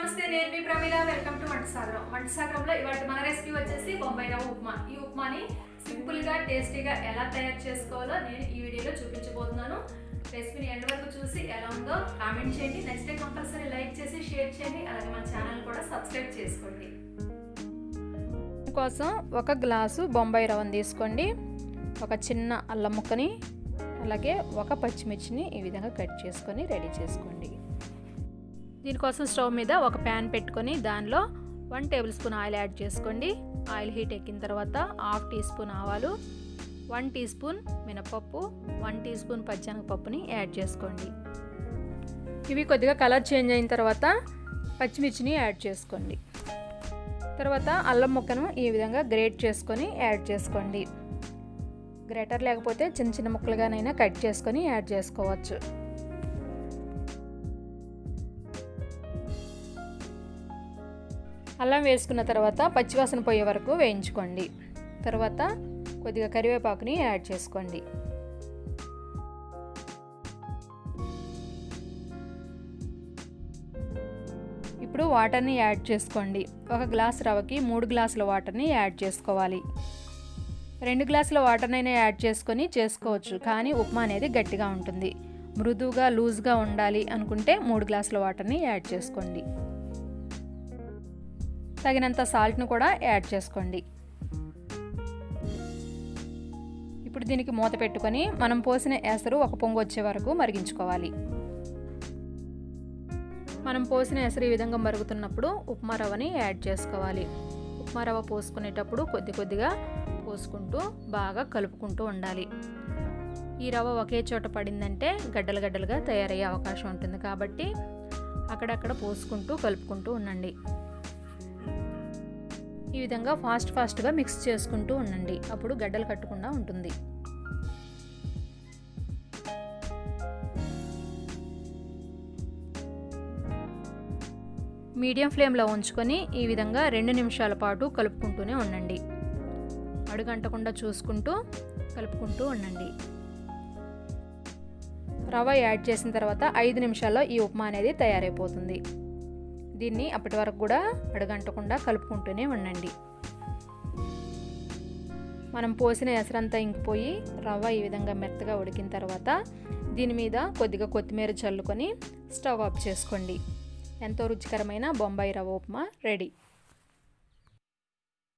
నమస్తే, నేను మీ Pramila. Welcome to వంట సాగరం. వంట సాగరంలో ఇవాళ మన రెసిపీ వచ్చేసి బొంబాయి రవ్వ ఉప్మా. ఈ ఉప్మాని సింపుల్గా టేస్టీగా ఎలా తయారు చేసుకోవాలో నేను ఈ వీడియోలో చూపించబోతున్నాను. రెసిపీని ఎండ్ వరకు చూసి ఎలా ఉందో కామెంట్ చేయండి. నచ్చితే కంపల్సరీ లైక్ చేసి షేర్ చేయండి. అలాగే మన ఛానల్ కూడా సబ్స్క్రైబ్ చేసుకోండి. కోసం ఒక గ్లాసు బొంబాయి రవ్వను తీసుకోండి. ఒక చిన్న అల్లం ముక్కని అలాగే ఒక పచ్చిమిర్చిని ఈ విధంగా కట్ చేసుకొని రెడీ చేసుకోండి. దీనికోసం స్టవ్ మీద ఒక ప్యాన్ పెట్టుకొని దానిలో 1 టేబుల్ స్పూన్ ఆయిల్ యాడ్ చేసుకోండి. ఆయిల్ హీట్ ఎక్కిన తర్వాత 1/2 టీ స్పూన్ ఆవాలు, 1 టీ స్పూన్ మినపప్పు, 1 టీ స్పూన్ పచ్చెనగపప్పుని యాడ్ చేసుకోండి. ఇవి కొద్దిగా కలర్ చేంజ్ అయిన తర్వాత పచ్చిమిర్చిని యాడ్ చేసుకోండి. తర్వాత అల్లం ముక్కను ఈ విధంగా గ్రేట్ చేసుకొని యాడ్ చేసుకోండి. గ్రేటర్ లేకపోతే చిన్న చిన్న ముక్కలుగానైనా కట్ చేసుకొని యాడ్ చేసుకోవచ్చు. అల్లం వేసుకున్న తర్వాత పచ్చివాసన పోయే వరకు వేయించుకోండి. తర్వాత కొద్దిగా కరివేపాకుని యాడ్ చేసుకోండి. ఇప్పుడు వాటర్ని యాడ్ చేసుకోండి. ఒక గ్లాస్ రవ్వకి 3 గ్లాసుల వాటర్ని యాడ్ చేసుకోవాలి. 2 గ్లాసుల వాటర్నైనా యాడ్ చేసుకొని చేసుకోవచ్చు, కానీ ఉప్మా అనేది గట్టిగా ఉంటుంది. మృదువుగా లూజ్గా ఉండాలి అనుకుంటే 3 గ్లాసుల వాటర్ని యాడ్ చేసుకోండి. తగినంత సాల్ట్ను కూడా యాడ్ చేసుకోండి. ఇప్పుడు దీనికి మూత పెట్టుకొని మనం పోసిన ఎసరు ఒక పొంగు వచ్చే వరకు మరిగించుకోవాలి. మనం పోసిన ఎసరు ఈ విధంగా మరుగుతున్నప్పుడు ఉప్మా రవ్వని యాడ్ చేసుకోవాలి. ఉప్మా రవ్వ పోసుకునేటప్పుడు కొద్దిగా పోసుకుంటూ బాగా కలుపుకుంటూ ఉండాలి. ఈ రవ్వ ఒకే చోట పడిందంటే గడ్డలుగా తయారయ్యే అవకాశం ఉంటుంది, కాబట్టి అక్కడక్కడ పోసుకుంటూ కలుపుకుంటూ ఉండండి. ఈ విధంగా ఫాస్ట్గా మిక్స్ చేసుకుంటూ ఉండండి. అప్పుడు గడ్డలు కట్టకుండా ఉంటుంది. మీడియం ఫ్లేమ్లో ఉంచుకొని ఈ విధంగా 2 నిమిషాల పాటు కలుపుకుంటూనే ఉండండి. అడుగంటకుండా చూసుకుంటూ కలుపుకుంటూ ఉండండి. రవ్వ యాడ్ చేసిన తర్వాత 5 నిమిషాల్లో ఈ ఉప్మా అనేది తయారైపోతుంది. దీన్ని అప్పటి వరకు కూడా అడుగంటకుండా కలుపుకుంటూనే ఉండండి. మనం పోసిన ఎసరంతా ఇంకిపోయి రవ్వ ఈ విధంగా మెత్తగా ఉడికిన తర్వాత దీని మీద కొద్దిగా కొత్తిమీర చల్లుకొని స్టవ్ ఆఫ్ చేసుకోండి. ఎంతో రుచికరమైన బొంబాయి రవ్వ ఉప్మా రెడీ.